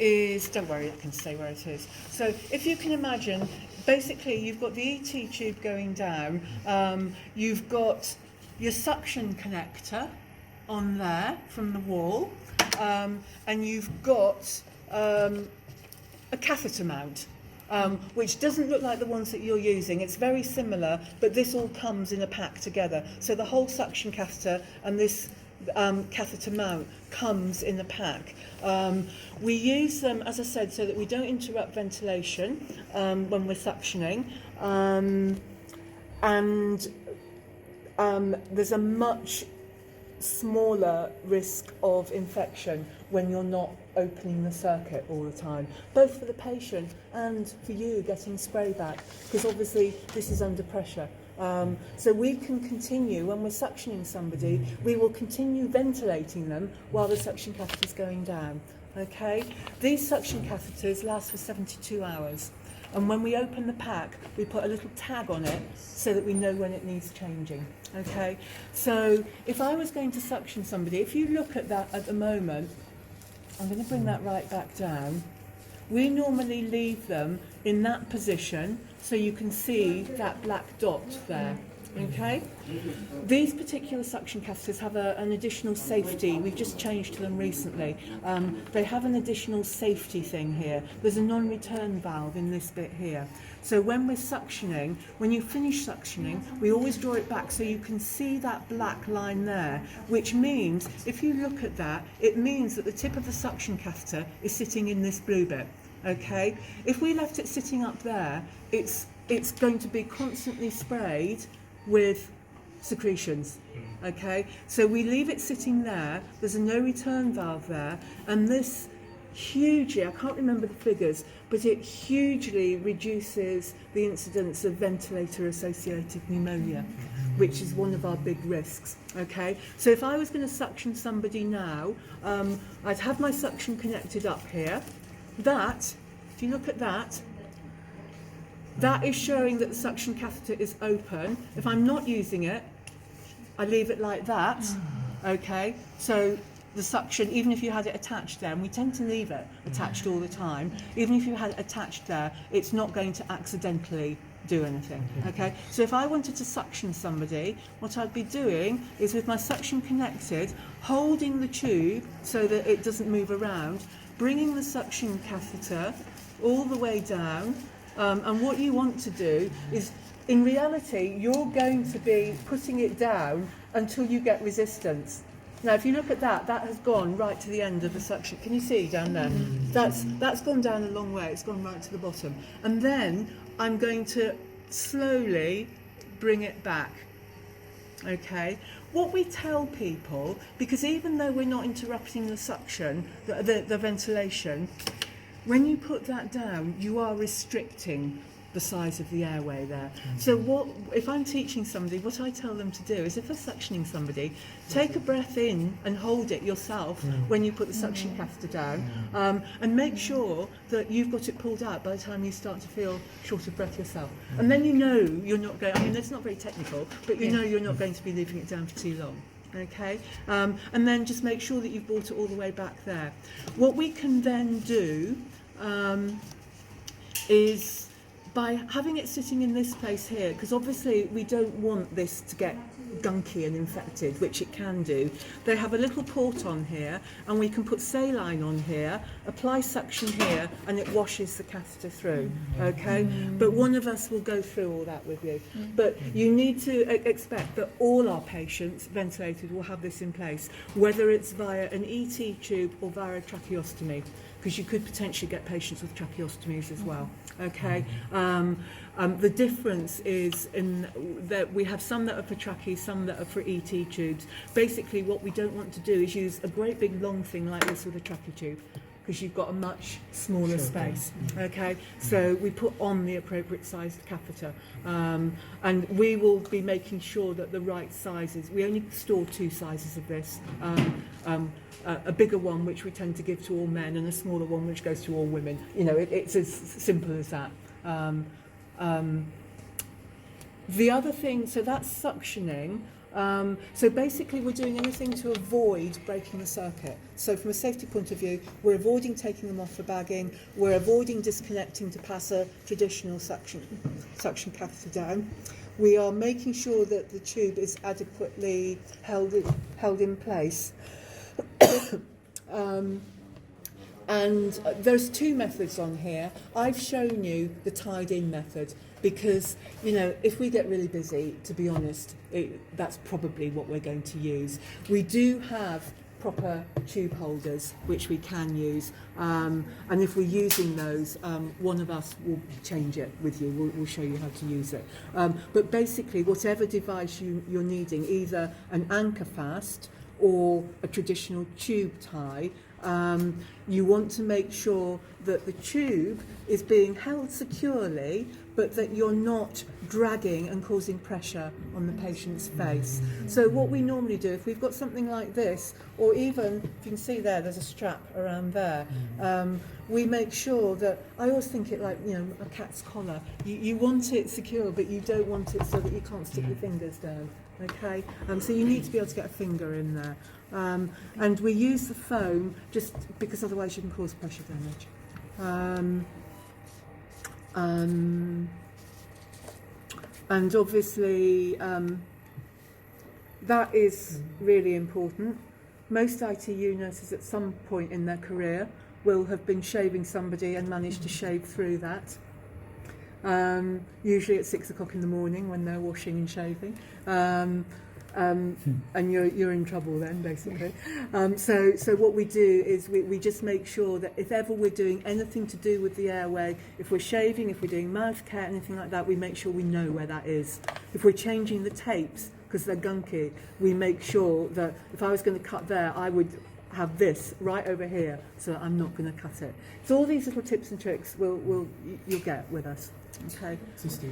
is, don't worry, I can say where it is. So if you can imagine, basically you've got the ET tube going down, you've got your suction connector on there from the wall, and you've got a catheter mount, which doesn't look like the ones that you're using. It's very similar, but this all comes in a pack together. So the whole suction catheter and this catheter mount comes in a pack. We use them, as I said, so that we don't interrupt ventilation when we're suctioning, and there's a much smaller risk of infection when you're not opening the circuit all the time, both for the patient and for you getting spray back, because obviously this is under pressure. So we can continue, when we're suctioning somebody, we will continue ventilating them while the suction catheter is going down. Okay? These suction catheters last for 72 hours. And when we open the pack, we put a little tag on it so that we know when it needs changing. Okay? So if I was going to suction somebody, if you look at that at the moment, I'm going to bring that right back down. We normally leave them in that position so you can see that black dot there. Okay? These particular suction catheters have an additional safety. We've just changed to them recently. They have an additional safety thing here. There's a non-return valve in this bit here. So when we're suctioning, when you finish suctioning, we always draw it back so you can see that black line there, which means, if you look at that, it means that the tip of the suction catheter is sitting in this blue bit. Okay? If we left it sitting up there, it's going to be constantly sprayed with secretions. Okay, so we leave it sitting there. There's a no return valve there, and this hugely, I can't remember the figures, but it hugely reduces the incidence of ventilator associated pneumonia, which is one of our big risks. Okay, so if I was going to suction somebody now, I'd have my suction connected up here. That, if you look at that, that is showing that the suction catheter is open. If I'm not using it, I leave it like that. Okay, so the suction, even if you had it attached there, and we tend to leave it attached all the time, even if you had it attached there, it's not going to accidentally do anything. Okay, so if I wanted to suction somebody, what I'd be doing is, with my suction connected, holding the tube so that it doesn't move around, bringing the suction catheter all the way down. And what you want to do is, in reality, you're going to be putting it down until you get resistance. Now, if you look at that, that has gone right to the end of the suction. Can you see down there? That's gone down a long way. It's gone right to the bottom. And then I'm going to slowly bring it back. Okay? What we tell people, because even though we're not interrupting the suction, the ventilation, when you put that down, you are restricting the size of the airway there. So what, if I'm teaching somebody, what I tell them to do is, if they're suctioning somebody, take a breath in and hold it yourself when you put the suction catheter down, and make sure that you've got it pulled out by the time you start to feel short of breath yourself. And then you know you're not going, I mean, it's not very technical, but you know you're not going to be leaving it down for too long. Okay, and then just make sure that you've brought it all the way back there. What we can then do is, by having it sitting in this place here, because obviously we don't want this to get gunky and infected, which it can do. They have a little port on here, and we can put saline on here, apply suction here, and it washes the catheter through. Okay, but one of us will go through all that with you. But you need to expect that all our patients, ventilated, will have this in place, whether it's via an ET tube or via a tracheostomy, because you could potentially get patients with tracheostomies as well. Okay, the difference is in that we have some that are for trachees, some that are for ET tubes. Basically, what we don't want to do is use a great big long thing like this with a trachea tube, because you've got a much smaller space. Okay, so we put on the appropriate sized catheter, and we will be making sure that the right sizes. We only store 2 sizes of this. A bigger one, which we tend to give to all men, and a smaller one, which goes to all women. You know, it's as simple as that. The other thing, so that's suctioning. So basically we're doing anything to avoid breaking the circuit. So from a safety point of view, we're avoiding taking them off for bagging, we're avoiding disconnecting to pass a traditional suction catheter down. We are making sure that the tube is adequately held in place. And there's two methods on here. I've shown you the tied-in method because, you know, if we get really busy, to be honest, that's probably what we're going to use. We do have proper tube holders which we can use, and if we're using those, one of us will change it with you. We'll show you how to use it. But basically, whatever device you're needing, either an anchor fast or a traditional tube tie, you want to make sure that the tube is being held securely, but that you're not dragging and causing pressure on the patient's face. So what we normally do, if we've got something like this, or even, if you can see there's a strap around there, we make sure that, I always think it like, you know, a cat's collar. You want it secure, but you don't want it so that you can't stick your fingers down. Okay, so you need to be able to get a finger in there. And we use the foam just because otherwise you can cause pressure damage. And obviously that is really important. Most ITU nurses at some point in their career will have been shaving somebody and managed to shave through that. Usually at 6 o'clock in the morning when they're washing and shaving. And you're in trouble then, basically. So what we do is we just make sure that if ever we're doing anything to do with the airway, if we're shaving, if we're doing mouth care, anything like that, we make sure we know where that is. If we're changing the tapes, because they're gunky, we make sure that if I was going to cut there, I would have this right over here, so I'm not going to cut it. So all these little tips and tricks you'll get with us. Okay. Sister,